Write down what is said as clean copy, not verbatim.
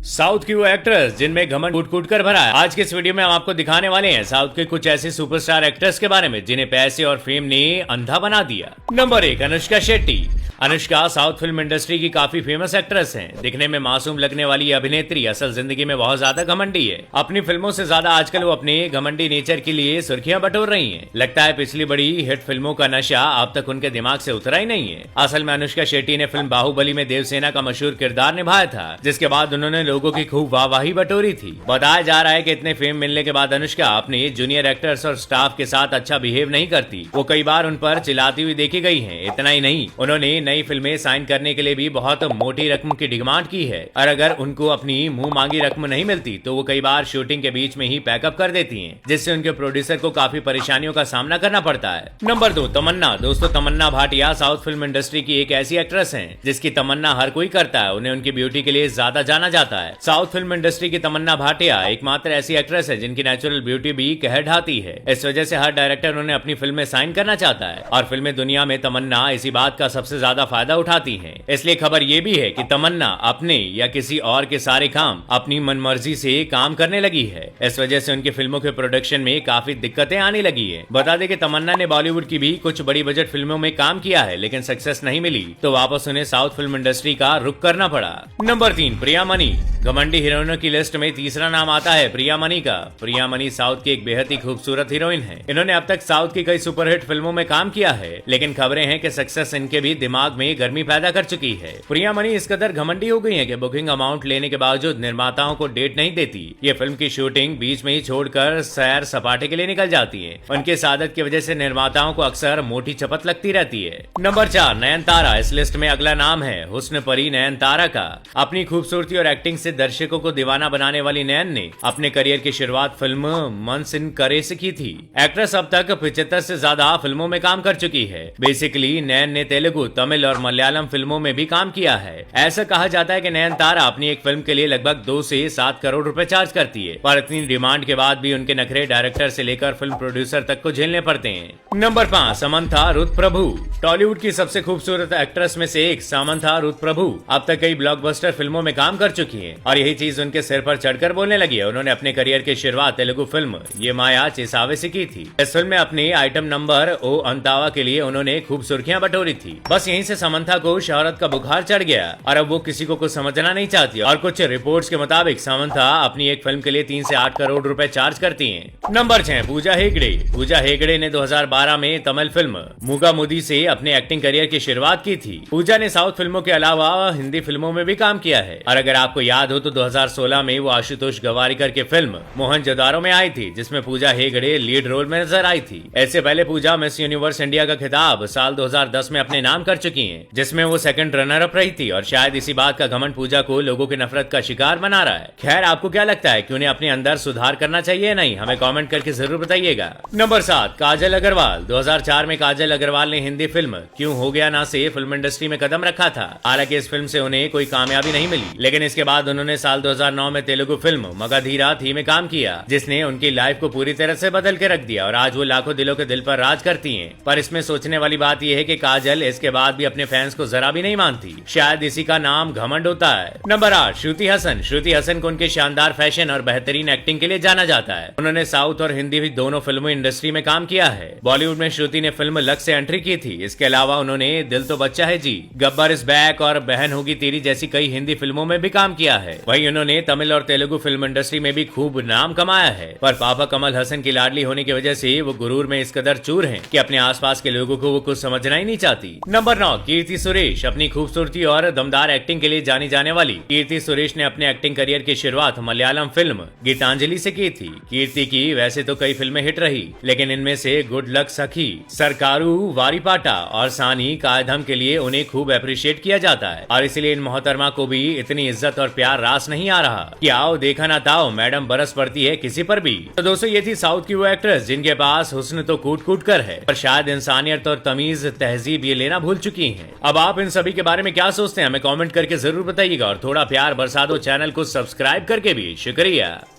South की वो actress जिनमें घमंड कूट कूट कर भरा है। आज के इस वीडियो में हम आपको दिखाने वाले हैं साउथ के कुछ ऐसे सुपरस्टार एक्ट्रेस के बारे में जिन्हें पैसे और फेम ने अंधा बना दिया। Number 1, Anushka Shetty. Anushka south film industry की काफी फेमस एक्ट्रेस हैं। दिखने में मासूम लगने वाली ये अभिनेत्री असल जिंदगी में बहुत ज्यादा घमंडी है। अपनी फिल्मों से ज्यादा आजकल वो अपने घमंडी नेचर के लिए सुर्खियां बटोर रही हैं। लगता है पिछली बड़ी हिट फिल्मों का नशा अब तक उनके दिमाग से उतरा ही नहीं है। असल में अनुष्का शेट्टी ने फिल्म बाहुबली में देवसेना का मशहूर किरदार निभाया था, जिसके बाद उन्होंने लोगों की खूब वाहवाही बटोरी थी। बताया जा रहा है कि इतने फेम मिलने के बाद अनुष्का अपने जूनियर एक्टर्स और स्टाफ के साथ अच्छा बिहेव नहीं करती। वो कई बार उन पर चिल्लाती हुई देखी गई हैं। इतना ही नहीं, उन्होंने नई फिल्में साइन करने के लिए भी बहुत मोटी रकम की डिमांड की है और अगर उनको अपनी मुंह मांगी रकम नहीं मिलती तो वो कई बार शूटिंग के बीच में ही पैकअप कर देती हैं, जिससे उनके प्रोड्यूसर को काफी परेशानियों का सामना करना पड़ता है। नंबर 2, तमन्ना। दोस्तों, तमन्ना भाटिया साउथ फिल्म इंडस्ट्री की एक ऐसी एक्ट्रेस हैं जिसकी तमन्ना हर कोई करता है। उन्हें उनकी ब्यूटी के लिए ज्यादा जाना जाता है। साउथ फिल्म इंडस्ट्री की तमन्ना भाटिया एकमात्र ऐसी एक्ट्रेस है जिनकी नेचुरल ब्यूटी भी कहर ढाती है। इस वजह से हर डायरेक्टर उन्हें अपनी फिल्म में साइन करना चाहता है और फिल्में दुनिया में तमन्ना इसी बात का सबसे ज्यादा फायदा उठाती हैं। इसलिए खबर ये भी है कि तमन्ना अपने या किसी और के सारे काम अपनी मनमर्जी से काम करने लगी है। इस वजह से उनकी फिल्मों के प्रोडक्शन में काफी दिक्कतें आने लगी है। बता दें कि तमन्ना ने बॉलीवुड की भी कुछ बड़ी बजट फिल्मों में काम किया है, लेकिन सक्सेस नहीं मिली तो वापस उन्हें साउथ फिल्म इंडस्ट्री का रुख करना पड़ा। नंबर 3, प्रिया मनी। घमंडी हीरोइनों की लिस्ट में तीसरा नाम आता है प्रिया मनी का। प्रिया मनी साउथ की एक बेहद ही खूबसूरत हीरोइन है। इन्होंने अब तक साउथ की कई सुपरहिट फिल्मों में काम किया है, लेकिन खबरें हैं कि सक्सेस इनके भी दिमाग में गर्मी पैदा कर चुकी है। प्रिया मनी इस कदर घमंडी हो गई है कि बुकिंग अमाउंट लेने के बावजूद निर्माताओं को डेट नहीं देती। ये फिल्म की शूटिंग बीच में ही छोड़कर सैर सपाटे के लिए निकल जाती है। उनकी इस आदत की वजह से निर्माताओं को अक्सर मोटी चपत लगती रहती है। नंबर 4, नयनतारा। इस लिस्ट में अगला नाम है हुस्न परी नयनतारा का। अपनी खूबसूरती और एक्टिंग से दर्शकों को दीवाना बनाने वाली नयन ने अपने करियर की शुरुआत फिल्म मंस इन करे से की थी। एक्ट्रेस अब तक 75 से ज्यादा फिल्मों में काम कर चुकी है। बेसिकली नयन ने तेलुगु, तमिल और मलयालम फिल्मों में भी काम किया है। ऐसा कहा जाता है कि नयनतारा अपनी एक फिल्म के लिए लगभग 2 से 7 करोड़ रुपए चार्ज करती है, पर इतनी डिमांड के बाद भी उनके नखरे डायरेक्टर से लेकर फिल्म प्रोड्यूसर तक को झेलने पड़ते हैं। नंबर 5, समंथा रुथ प्रभु। टॉलीवुड की सबसे खूबसूरत एक्ट्रेस में से एक समंथा रुथ प्रभु अब तक कई ब्लॉकबस्टर फिल्मों में काम कर चुकी है और यही चीज उनके सिर पर चढ़कर बोलने लगी है। उन्होंने अपने करियर की शुरुआत तेलुगु फिल्म ये माया चेसावे से की थी। इस फिल्म में अपने आइटम नंबर ओ अंतावा के लिए उन्होंने खूब सुर्खियां बटोरी थी। बस यहीं से समंथा को शोहरत का बुखार चढ़ गया और अब वो किसी को कुछ समझना नहीं चाहती और कुछ रिपोर्ट्स के मुताबिक समंथा अपनी एक फिल्म के लिए 3 से 8 करोड़ रुपए चार्ज करती हैं। नंबर 6, पूजा हेगड़े। पूजा हेगड़े ने 2012 में तमिल फिल्म मुगा मुदी से अपने एक्टिंग करियर की शुरुआत की थी। पूजा ने साउथ फिल्मों के अलावा हिंदी फिल्मों में भी काम किया है और अगर आपको याद हो तो 2016 में वो आशुतोष गवारीकर की फिल्म मोहनजोदारो में आई थी, जिसमें पूजा हेगड़े लीड रोल में नजर आई थी। ऐसे पहले पूजा मिस यूनिवर्स इंडिया का खिताब साल 2010 में अपने नाम कर चुकी हैं, जिसमें वो सेकंड रनर अप रही थी और शायद इसी बात का घमंड पूजा को लोगों की नफरत का शिकार बना रहा है। खैर, आपको क्या लगता है कि उन्हें अपने अंदर सुधार करना चाहिए या नहीं? हमें कमेंट करके जरूर बताइएगा। नंबर 7, काजल अग्रवाल। 2004 में काजल अग्रवाल ने हिंदी फिल्म क्यों हो गया ना से फिल्म इंडस्ट्री में कदम रखा था। हालांकि इस फिल्म से उन्हें कोई कामयाबी नहीं मिली, लेकिन इसके बाद उन्होंने साल 2009 में तेलुगु फिल्म मगधीरा थी में काम किया, जिसने उनकी लाइफ को पूरी तरह से बदल के रख दिया और आज वो लाखों दिलों के दिल पर राज करती हैं। पर इसमें सोचने वाली बात यह है कि काजल इसके बाद भी अपने फैंस को जरा भी नहीं मानती। शायद इसी का नाम घमंड होता है। नंबर 8, श्रुति हसन। श्रुति हसन को उनके शानदार फैशन और बेहतरीन एक्टिंग के लिए जाना जाता है। उन्होंने साउथ और हिंदी भी दोनों फिल्मों इंडस्ट्री में काम किया है। बॉलीवुड में श्रुति ने फिल्म लक से एंट्री की थी। इसके अलावा उन्होंने दिल तो बच्चा है जी, गब्बर इज बैक और बहन होगी तेरी जैसी कई हिंदी फिल्मों में भी काम किया है। वहीं उन्होंने तमिल और तेलुगु फिल्म इंडस्ट्री में भी खूब नाम कमाया है। पर पापा कमल हसन की लाडली होने की वजह से वो गुरूर में इस कदर चूर हैं कि अपने आसपास के लोगों को वो कुछ समझना ही नहीं चाहती। नंबर 9, कीर्ति सुरेश। अपनी खूबसूरती और दमदार एक्टिंग के लिए जानी जाने वाली कीर्ति सुरेश ने अपने एक्टिंग करियर की शुरुआत मलयालम फिल्म गीतांजलि से की थी। कीर्ति की वैसे तो कई फिल्में हिट रही, लेकिन इनमें से गुड लक सखी, सरकारू वारीपाटा और सानी कायधम के लिए उन्हें खूब अप्रिशिएट किया जाता है और इसलिए इन मोहतरमा को भी इतनी इज्जत और प्यार रास नहीं आ रहा कि आओ देखा ना ताओ मैडम बरस पड़ती है किसी पर भी। तो दोस्तों, ये थी साउथ की वो एक्ट्रेस जिनके पास हुस्न तो कूट कूट कर है, पर शायद इंसानियत और तमीज तहजीब ये लेना भूल चुकी हैं। अब आप इन सभी के बारे में क्या सोचते हैं? हमें कमेंट करके जरूर बताइएगा और थोड़ा प्यार बरसा दो चैनल को सब्सक्राइब करके भी। शुक्रिया।